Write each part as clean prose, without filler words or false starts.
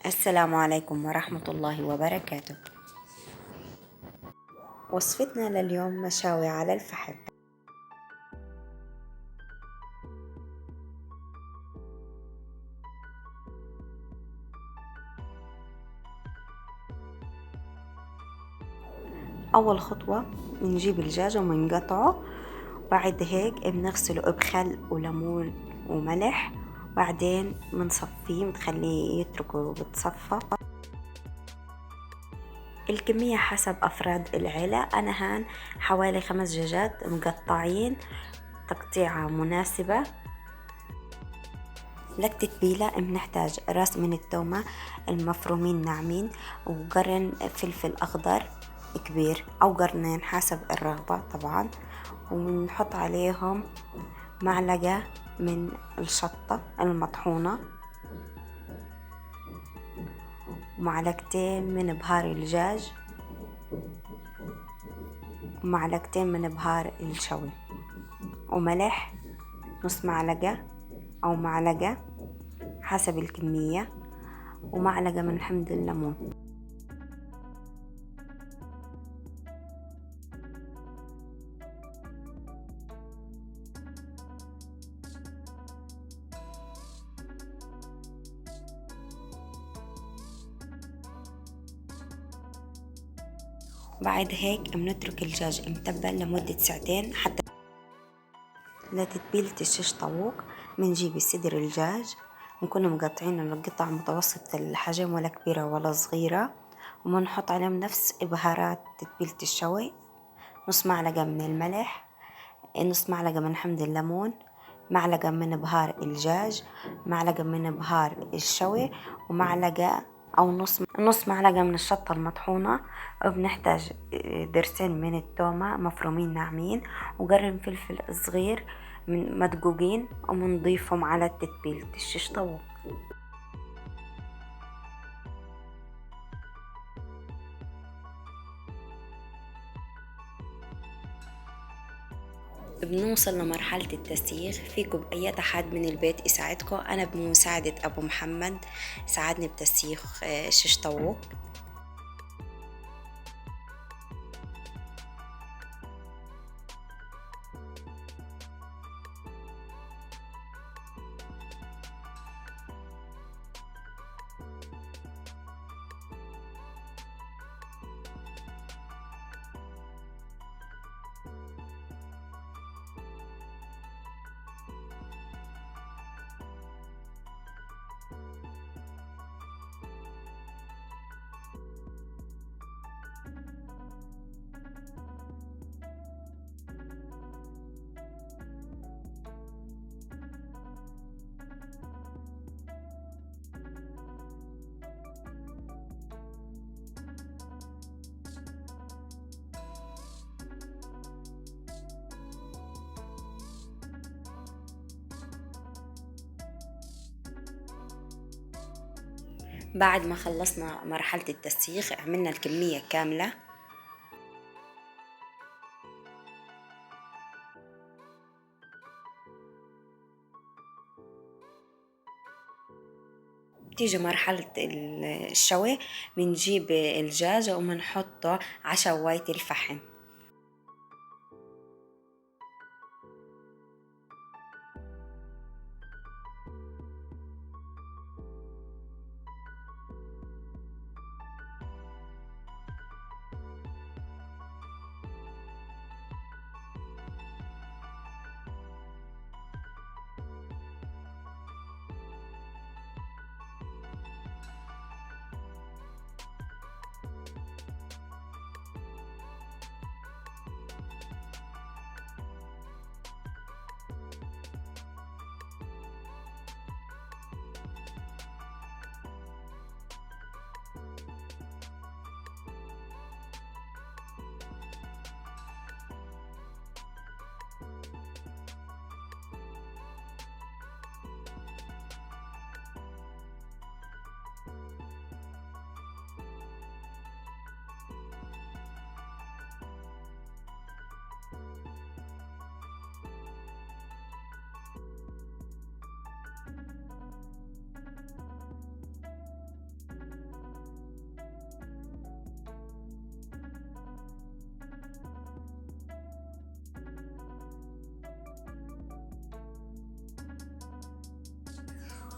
السلام عليكم ورحمة الله وبركاته. وصفتنا لليوم مشاوي على الفحم. أول خطوة بنجيب الدجاج وبنقطعه، بعد هيك بنغسله بخل وليمون وملح، بعدين بنصفيه بنخليه يتركه بتصفى. الكمية حسب أفراد العيلة، أنا هان حوالي 5 دجاجات مقطعين تقطيعة مناسبة. للتتبيلة بنحتاج راس من التومة المفرومين ناعمين، وقرن فلفل أخضر كبير أو قرنين حسب الرغبة طبعا، ونحط عليهم معلقة من الشطة المطحونة، ومعلقتين من بهار الدجاج، ومعلقتين من بهار الشوي، وملح نص معلقة أو معلقة حسب الكمية، ومعلقة من حمض الليمون. بعد هيك بنترك الدجاج متبل لمدة ساعتين حتى. لتتبيلة الشيش طاووق بنجيب صدر الدجاج، بنكون مقطعينه لقطع متوسط الحجم ولا كبيرة ولا صغيرة، وبنحط عليهم نفس بهارات تتبيلة الشوي، نص معلقة من الملح، نص معلقة من حمض الليمون، معلقة من بهار الدجاج، معلقة من بهار الشوي، ومعلقة أو نص معلقة من الشطة المطحونة. وبنحتاج درسين من التومة مفرومين ناعمين، وقرن فلفل صغير من مدقوقين، وبنضيفهم على تتبيلة الشيش طاووق. بنوصل لمرحلة التسييخ. فيكم بأي أحد من البيت يساعدكم، أنا بمساعدة أبو محمد ساعدني بتسييخ شيش طاووق. بعد ما خلصنا مرحلة التسييخ عملنا الكمية كاملة. تيجي مرحلة الشوي، بنجيب الدجاج وبنحطه على شواية الفحم.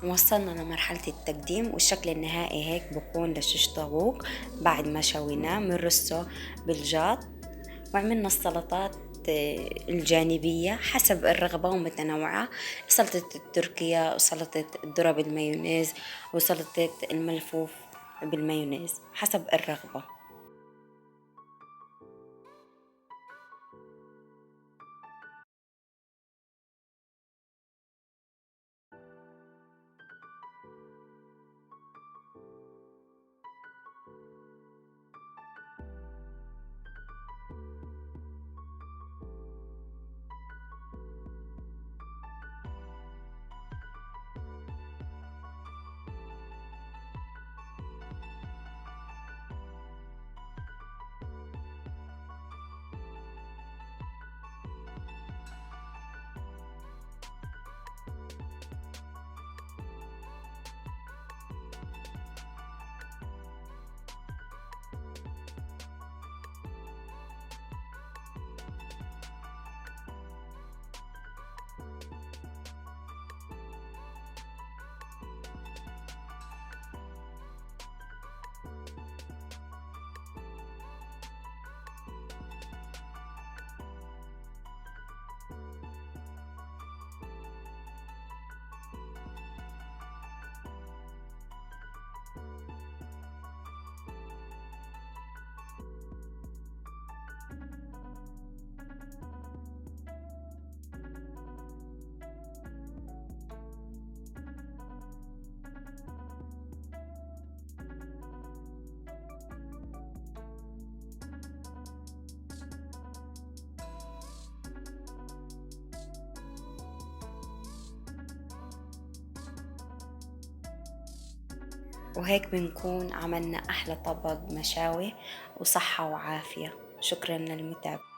وصلنا لمرحلة التقديم، والشكل النهائي هيك بكون لشيش طاووق. بعد ما شويناه بنرصه بالجاط، وعملنا السلطات الجانبية حسب الرغبة ومتنوعة: سلطة التركية، وسلطة الذرة بالمايونيز، وسلطة الملفوف بالمايونيز حسب الرغبة. وهيك بنكون عملنا أحلى طبق مشاوي وصحة وعافية. شكرا للمتابعة.